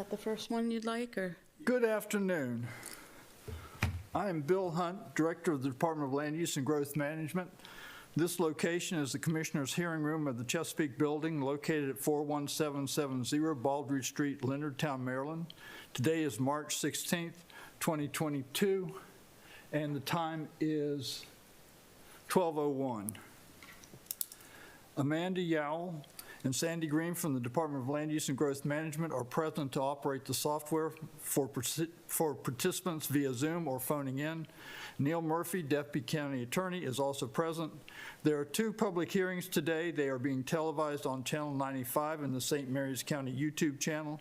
that the first one you'd like, or? Good afternoon. I am Bill Hunt, Director of the Department of Land Use and Growth Management. This location is the Commissioner's Hearing Room of the Chesapeake Building, located at 41770 Baldridge Street, Leonardtown, Maryland. Today is March 16th, 2022, and the time is 12:01. Amanda Yowell and Sandy Green from the Department of Land Use and Growth Management are present to operate the software for participants via Zoom or phoning in. Neil Murphy, Deputy County Attorney, is also present. There are two public hearings today. They are being televised on Channel 95 and the St. Mary's County YouTube channel.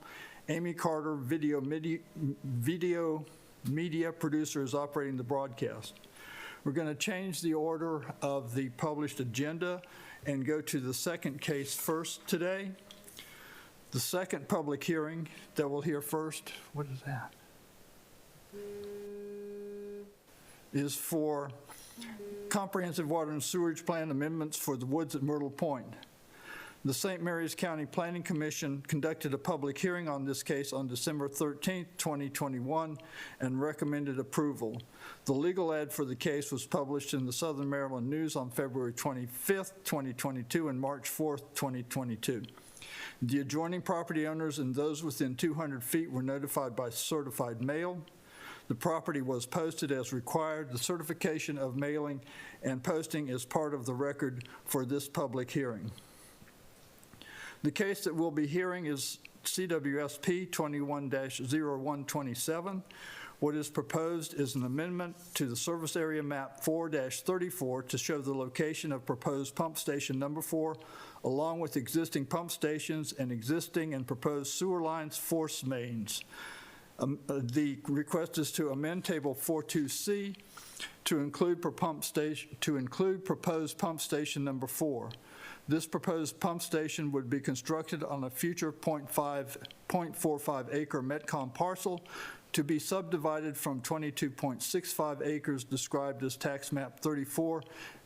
Amy Carter, video media producer, is operating the broadcast. We're going to change the order of the published agenda and go to the second case first today. The second public hearing that we'll hear first, what is that? Is for Comprehensive Water and Sewerage Plan amendments for the Woods at Myrtle Point. The St. Mary's County Planning Commission conducted a public hearing on this case on December 13th, 2021, and recommended approval. The legal ad for the case was published in the Southern Maryland News on February 25th, 2022, and March 4th, 2022. The adjoining property owners and those within 200 feet were notified by certified mail. The property was posted as required. The certification of mailing and posting is part of the record for this public hearing. The case that we'll be hearing is CWSP 21-0127. What is proposed is an amendment to the Service Area Map 4-34 to show the location of proposed pump station number 4, along with existing pump stations and existing and proposed sewer lines, force mains. The request is to amend Table 42C to include proposed pump station number 4. This proposed pump station would be constructed on a future 0.45 acre Metcom parcel to be subdivided from 22.65 acres described as Tax Map 34,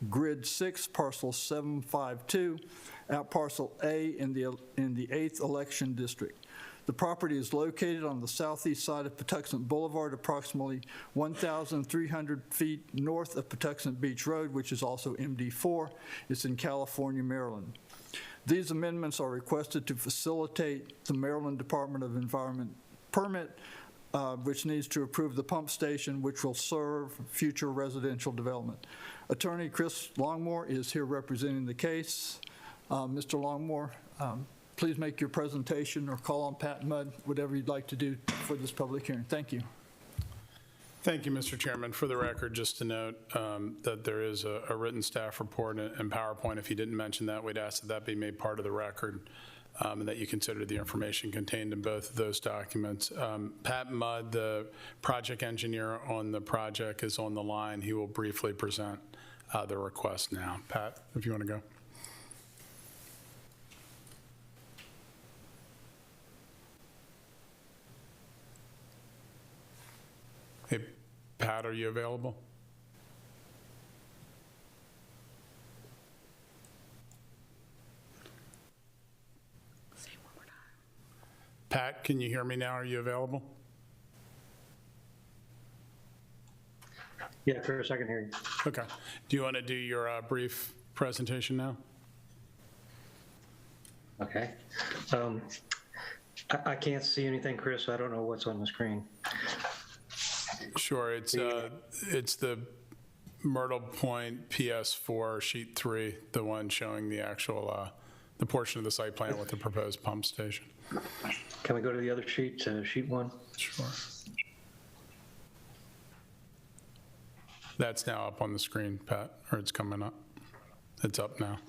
Grid 6, Parcel 752, at Parcel A in the 8th Election District. The property is located on the southeast side of Patuxent Boulevard, approximately 1,300 feet north of Patuxent Beach Road, which is also MD4. It's in California, Maryland. These amendments are requested to facilitate the Maryland Department of Environment permit, which needs to approve the pump station, which will serve future residential development. Attorney Chris Longmore is here representing the case. Mr. Longmore, please make your presentation or call on Pat Mudd, whatever you'd like to do for this public hearing. Thank you. Thank you, Mr. Chairman. For the record, just to note that there is a written staff report and PowerPoint. If you didn't mention that, we'd ask that that be made part of the record and that you consider the information contained in both of those documents. Pat Mudd, the project engineer on the project, is on the line. He will briefly present the request now. Pat, if you want to go. Hey, Pat, are you available? Say it one more time. Pat, can you hear me now? Are you available? Yeah, Chris, I can hear you. Okay. Do you want to do your brief presentation now? Okay. I can't see anything, Chris. I don't know what's on the screen. Sure, it's the Myrtle Point PS4 sheet 3, the one showing the actual the portion of the site plan with the proposed pump station. Can we go to the other sheet, sheet 1? Sure. That's now up on the screen, Pat, or it's coming up. It's up now.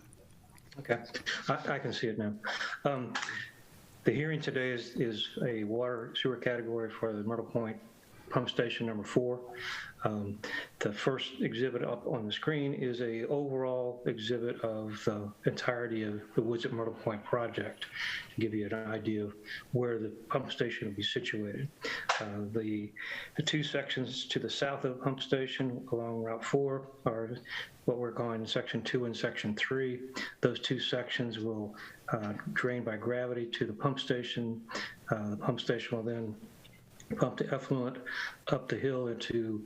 Okay, I can see it now. The hearing today is a water sewer category for the Myrtle Point pump station number 4. The first exhibit up on the screen is a overall exhibit of the entirety of the Woods at Myrtle Point project, to give you an idea of where the pump station will be situated. The two sections to the south of the pump station along Route 4 are what we're calling Section 2 and Section 3. Those two sections will drain by gravity to the pump station. The pump station will then pump the effluent up the hill into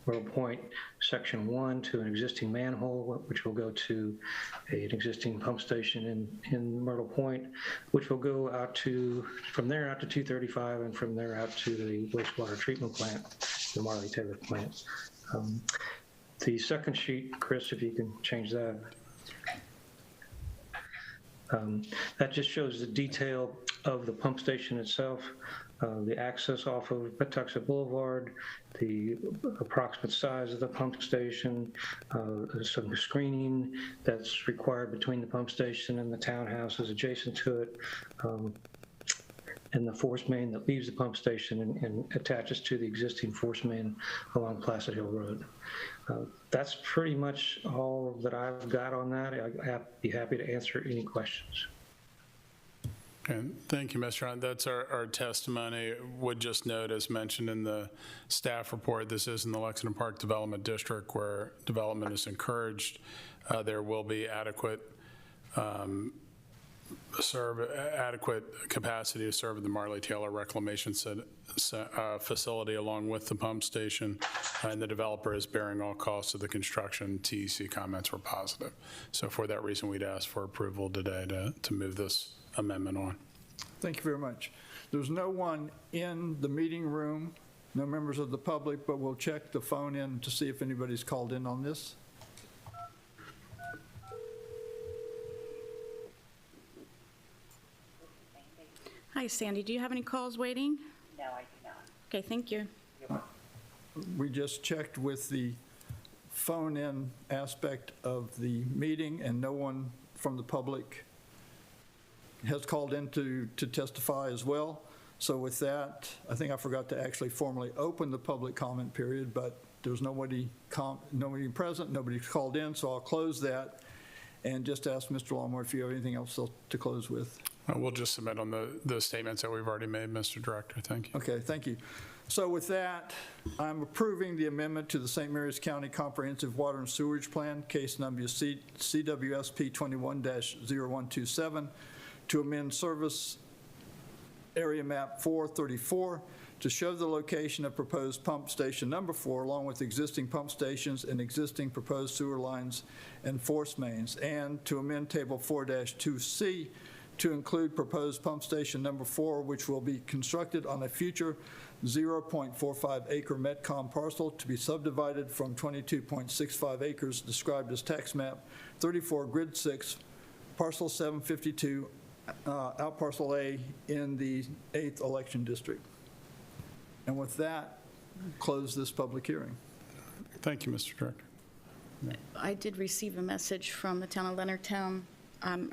Myrtle Point Section 1 to an existing manhole, which will go to an existing pump station in Myrtle Point, which will go out to, from there out to 235, and from there out to the wastewater treatment plant, the Marley Taylor plant. The second sheet, Chris, if you can change that. That just shows the detail of the pump station itself, the access off of Patuxent Boulevard, the approximate size of the pump station, some screening that's required between the pump station and the townhouses adjacent to it, and the force main that leaves the pump station and attaches to the existing force main along Placid Hill Road. That's pretty much all that I've got on that. I'd be happy to answer any questions. And thank you, Mr. Hunt. That's our testimony. Would just note, as mentioned in the staff report, this is in the Lexington Park Development District where development is encouraged. There will be adequate capacity to serve the Marley Taylor Reclamation facility along with the pump station, and the developer is bearing all costs of the construction. TEC comments were positive. So for that reason, we'd ask for approval today to move this amendment on. Thank you very much. There's no one in the meeting room, no members of the public, but we'll check the phone in to see if anybody's called in on this. Hi, Sandy. Do you have any calls waiting? No, I do not. Okay, thank you. We just checked with the phone-in aspect of the meeting, and no one from the public has called in to testify as well. So with that, I think I forgot to actually formally open the public comment period, but there's nobody present, nobody called in, so I'll close that and just ask Mr. Longmore if you have anything else to close with. We'll just submit on the statements that we've already made, Mr. Director. Thank you. Okay, thank you. So with that, I'm approving the amendment to the St. Mary's County Comprehensive Water and Sewerage Plan, case number CWSP 21-0127, to amend service area map 434 to show the location of proposed pump station number 4, along with existing pump stations and existing proposed sewer lines and force mains, and to amend table 4-2C to include proposed pump station number 4, which will be constructed on a future 0.45 acre Metcom parcel to be subdivided from 22.65 acres described as tax map 34 grid 6 parcel 752 out parcel A in the 8th election district. And with that, close this public hearing. Thank you, Mr. Director. I did receive a message from the town of Leonardtown.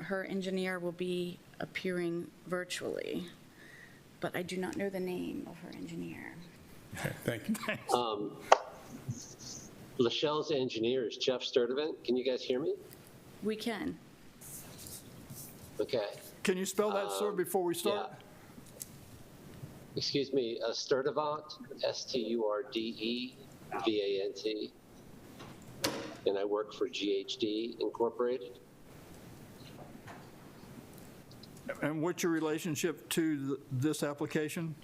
Her engineer will be appearing virtually, but I do not know the name of her engineer. Okay, thank you. Lachelle's engineer is Jeff Sturdivant. Can you guys hear me? We can. Okay. Can you spell that, sir, before we start? Yeah. Excuse me, Sturdivant, S-T-U-R-D-E-V-A-N-T, and I work for GHD Incorporated. And what's your relationship to this application?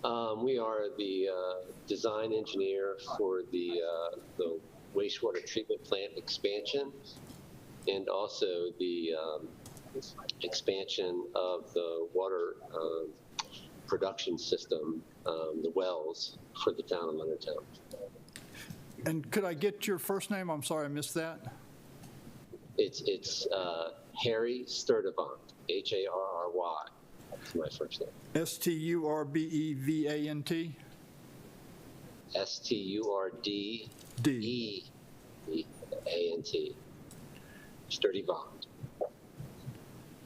We are the design engineer for the wastewater treatment plant expansion, and also the expansion of the water production system, the wells for the town of Leonardtown. And could I get your first name? I'm sorry, I missed that. It's Harry Sturdivant, H-A-R-R-Y. That's my first name. S-T-U-R-B-E-V-A-N-T? S-T-U-R-D-E-V-A-N-T. Sturdivant.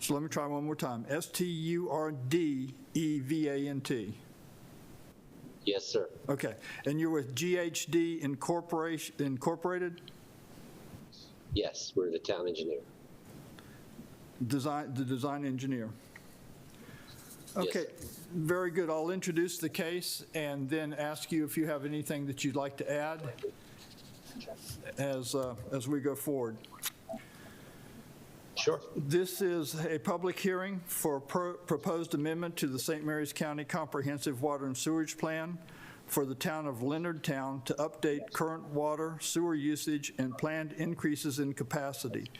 So let me try one more time. S-T-U-R-D-E-V-A-N-T. Yes, sir. Okay, and you're with GHD Incorporated? Yes, we're the town engineer. The design engineer. Okay, very good. I'll introduce the case and then ask you if you have anything that you'd like to add as we go forward. Sure. This is a public hearing for proposed amendment to the St. Mary's County Comprehensive Water and Sewage Plan for the town of Leonardtown to update current water, sewer usage, and planned increases in capacity.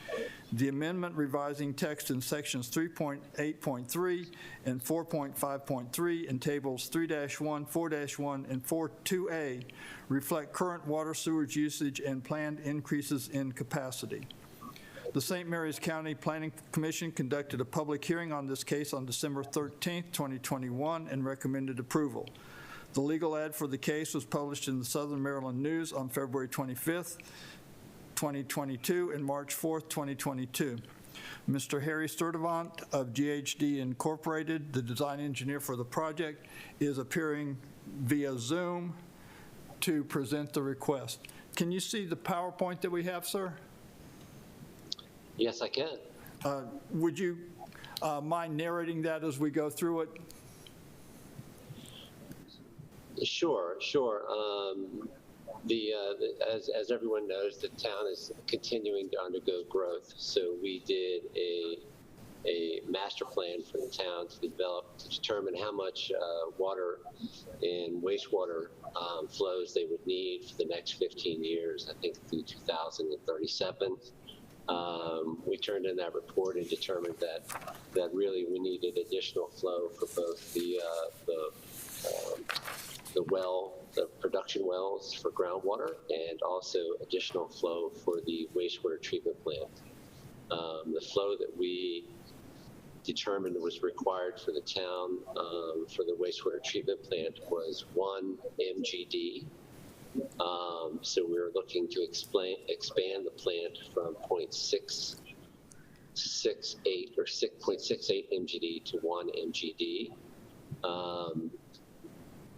The amendment revising text in sections 3.8.3 and 4.5.3 and tables 3-1, 4-1, and 4.2a reflect current water sewage usage and planned increases in capacity. The St. Mary's County Planning Commission conducted a public hearing on this case on December 13th, 2021, and recommended approval. The legal ad for the case was published in the Southern Maryland News on February 25th, 2022, and March 4th, 2022. Mr. Harry Sturdivant of GHD Incorporated, the design engineer for the project, is appearing via Zoom to present the request. Can you see the PowerPoint that we have, sir? Yes, I can. Would you mind narrating that as we go through it? Sure. As everyone knows, the town is continuing to undergo growth. So we did a master plan for the town to determine how much water and wastewater flows they would need for the next 15 years, I think through 2037. We turned in that report and determined that really we needed additional flow for both the production wells for groundwater and also additional flow for the wastewater treatment plant. The flow that we determined was required for the town for the wastewater treatment plant was 1 MGD. So we were looking to expand the plant from 0.668 or 6.68 MGD to 1 MGD.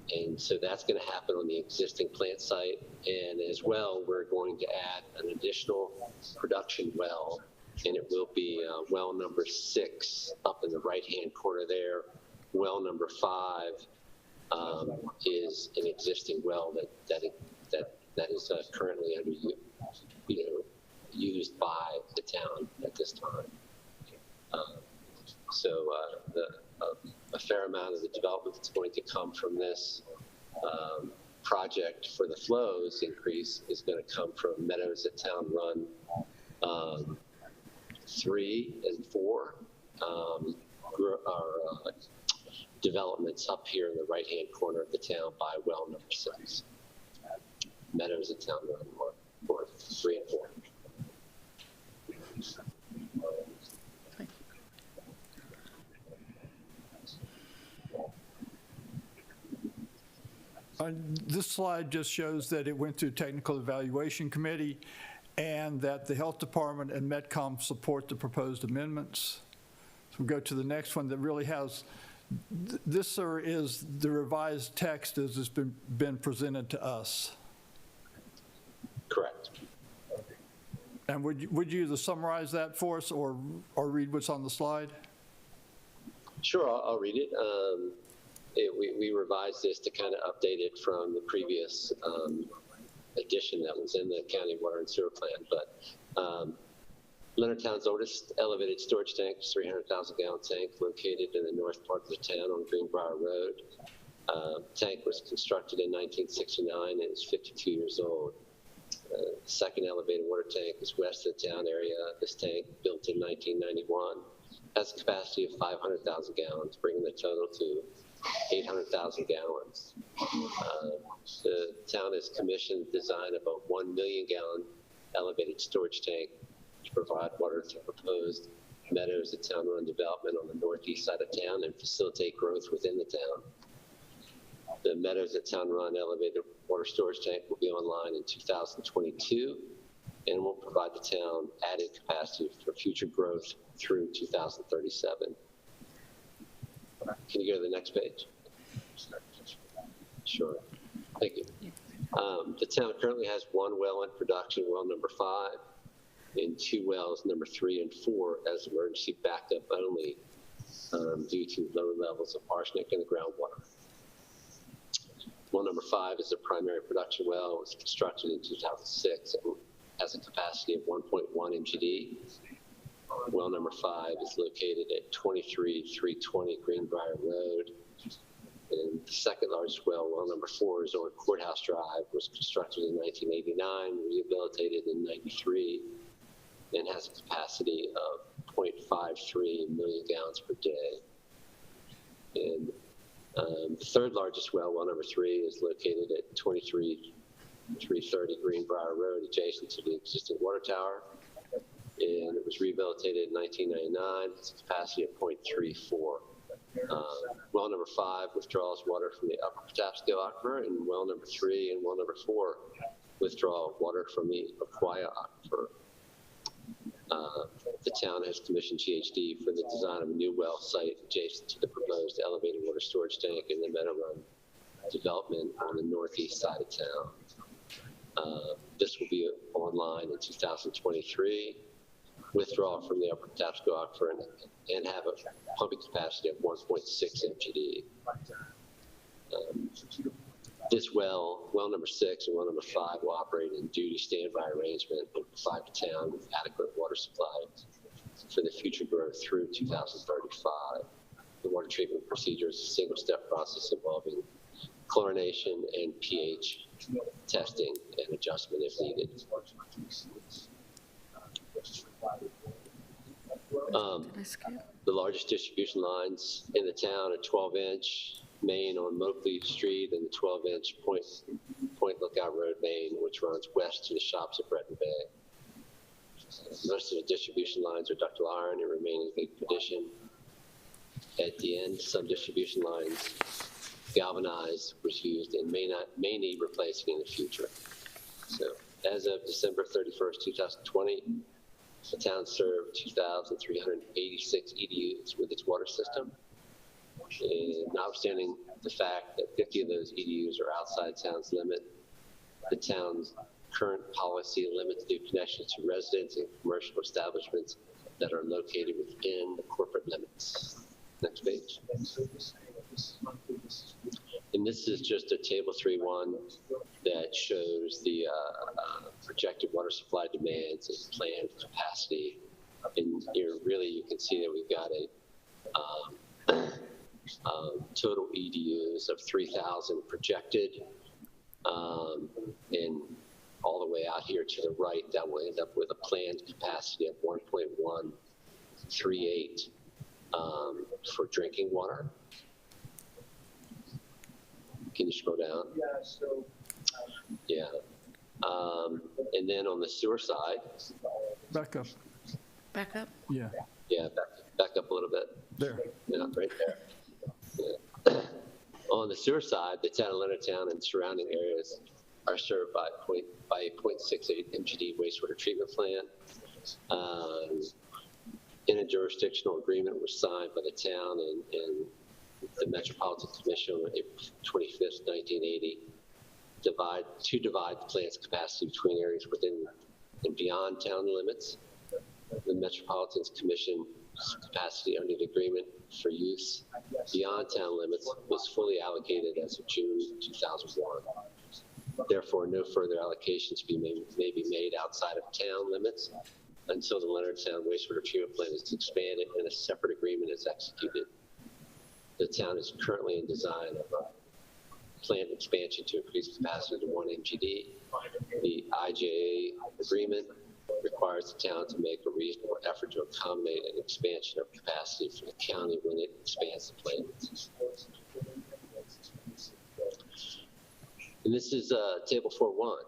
And so that's going to happen on the existing plant site. And as well, we're going to add an additional production well, and it will be well number 6 up in the right-hand corner there. Well number 5 is an existing well that is currently under, used by the town at this time. A fair amount of the development that's going to come from this project for the flows increase is going to come from Meadows at Town Run 3 and 4 are developments up here in the right-hand corner of the town by well number 6. Meadows at Town Run 3 and 4. This slide just shows that it went through technical evaluation committee and that the health department and Metcom support the proposed amendments. So we'll go to the next one that really has, this, sir, is the revised text as it's been presented to us. Correct. And would you either summarize that for us or read what's on the slide? Sure, I'll read it. We revised this to kind of update it from the previous edition that was in the county water and sewer plan. But Leonardtown's oldest elevated storage tank is 300,000-gallon tank located in the north part of the town on Greenbrier Road. Tank was constructed in 1969 and is 52 years old. The second elevated water tank is west of the town area. This tank, built in 1991, has a capacity of 500,000 gallons, bringing the total to 800,000 gallons. The town has commissioned the design of a 1 million gallon elevated storage tank to provide water to proposed Meadows at Town Run development on the northeast side of town and facilitate growth within the town. The Meadows at Town Run elevated water storage tank will be online in 2022 and will provide the town added capacity for future growth through 2037. Can you go to the next page? Sure. Thank you. The town currently has one well in production, well number 5, and 2 wells, number 3 and 4, as emergency backup only due to low levels of arsenic in the groundwater. Well number 5 is a primary production well. It was constructed in 2006 and has a capacity of 1.1 MGD. Well number 5 is located at 23320 Greenbrier Road. And the second largest well, well number 4, is on Courthouse Drive, was constructed in 1989, rehabilitated in 93, and has a capacity of 0.53 million gallons per day. And the third largest well, well number 3, is located at 23330 Greenbrier Road, adjacent to the existing water tower. And it was rehabilitated in 1999, has a capacity of 0.34. Well number 5 withdraws water from the upper Patapsco Aquifer, and well number 3 and well number 4 withdraw water from the Aquia Aquifer. The town has commissioned GHD for the design of a new well site adjacent to the proposed elevated water storage tank in the Meadow Run development on the northeast side of town. This will be online in 2023. Withdraw from the upper Patapsco Aquifer and have a pumping capacity of 1.6 MGD. This well number 6 and well number 5 will operate in duty standby arrangement and provide the town with adequate water supply for the future growth through 2035. The water treatment procedure is a single-step process involving chlorination and pH testing and adjustment if needed. Did I skip? The largest distribution lines in the town are 12-inch main on Moakley Street and the 12-inch Point Lookout Road main, which runs west to the shops at Breton Bay. Most of the distribution lines are ductile iron and remain in good condition. At the end, some distribution lines galvanized was used and may need replacing in the future. So as of December 31st, 2020, the town served 2,386 EDUs with its water system. And notwithstanding the fact that 50 of those EDUs are outside town's limit, the town's current policy limits new connections to residents and commercial establishments that are located within the corporate limits. Next page. And this is just a table 3.1 that shows the projected water supply demands and planned capacity. And here, really, you can see that we've got a total EDUs of 3,000 projected, and all the way out here to the right, that will end up with a planned capacity of 1.138 for drinking water. Can you scroll down? Yeah. And then on the sewer side. Back up. Back up? Yeah, Yeah, back up a little bit. there. Yeah, right there. Yeah. On the sewer side, the town of Leonardtown and surrounding areas are served by a 0.68 MGD wastewater treatment plant. Interjurisdictional agreement was signed by the town and the Metropolitan Commission on April 25th, 1980, to divide the plant's capacity between areas within and beyond town limits. The Metropolitan's Commission capacity under the agreement for use beyond town limits was fully allocated as of June 2001. Therefore, no further allocations may be made outside of town limits until the Leonardtown wastewater treatment plant is expanded and a separate agreement is executed. The town is currently in design of a plant expansion to increase capacity to 1 MGD. The IJA agreement requires the town to make a reasonable effort to accommodate an expansion of capacity for the county when it expands the plant. And this is table 4.1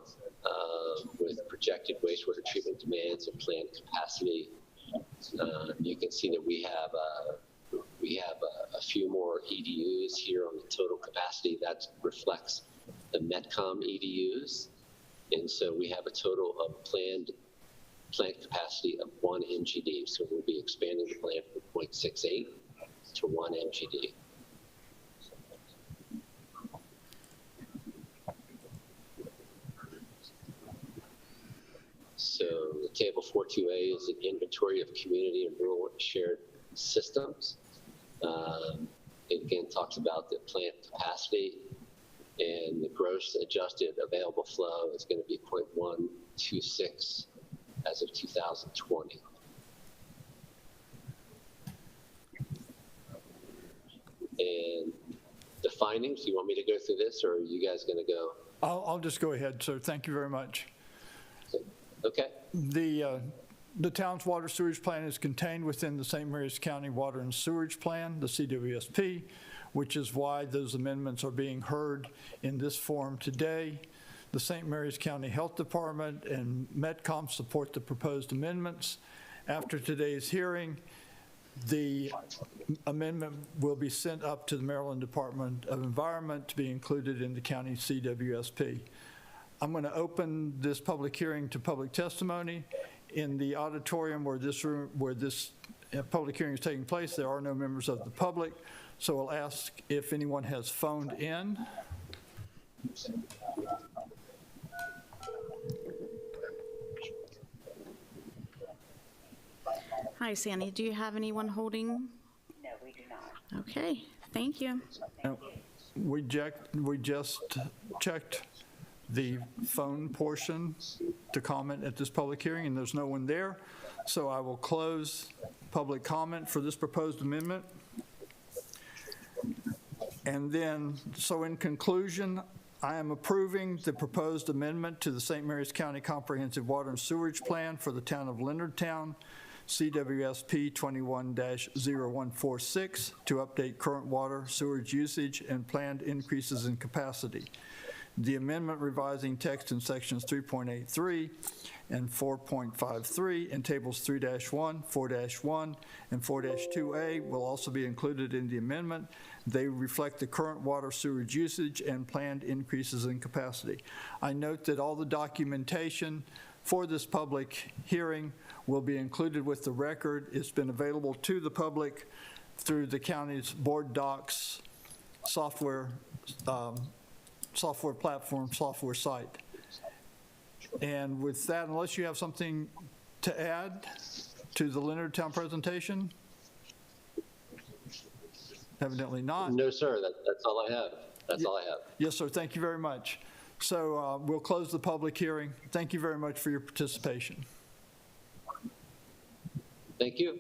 with projected wastewater treatment demands and planned capacity. You can see that we have a few more EDUs here on the total capacity. That reflects the Metcom EDUs. And so we have a total of planned plant capacity of 1 MGD. So we'll be expanding the plant from 0.68 to 1 MGD. So the table 4.2a is an inventory of community and rural shared systems. It again talks about the plant capacity, and the gross adjusted available flow is going to be 0.126 as of 2020. And the findings, you want me to go through this, or are you guys going to go? I'll just go ahead, sir. Thank you very much. Okay. The town's water sewage plan is contained within the St. Mary's County Water and Sewerage Plan, the CWSP, which is why those amendments are being heard in this form today. The St. Mary's County Health Department and Metcom support the proposed amendments. After today's hearing, the amendment will be sent up to the Maryland Department of Environment to be included in the county CWSP. I'm going to open this public hearing to public testimony. In the auditorium where this public hearing is taking place, there are no members of the public, so I'll ask if anyone has phoned in. Hi, Sandy. Do you have anyone holding? No, we do not. Okay, thank you. We just checked the phone portion to comment at this public hearing, and there's no one there. So I will close public comment for this proposed amendment. And then, so in conclusion, I am approving the proposed amendment to the St. Mary's County Comprehensive Water and Sewerage Plan for the town of Leonardtown, CWSP 21-0146, to update current water, sewage usage, and planned increases in capacity. The amendment revising text in sections 3.83 and 4.53 in tables 3-1, 4-1, and 4-2A will also be included in the amendment. They reflect the current water sewage usage and planned increases in capacity. I note that all the documentation for this public hearing will be included with the record. It's been available to the public through the county's board docs software platform, software site. And with that, unless you have something to add to the Leonardtown presentation? Evidently not. No, sir. That's all I have. That's all I have. Yes, sir. Thank you very much. So we'll close the public hearing. Thank you very much for your participation. Thank you.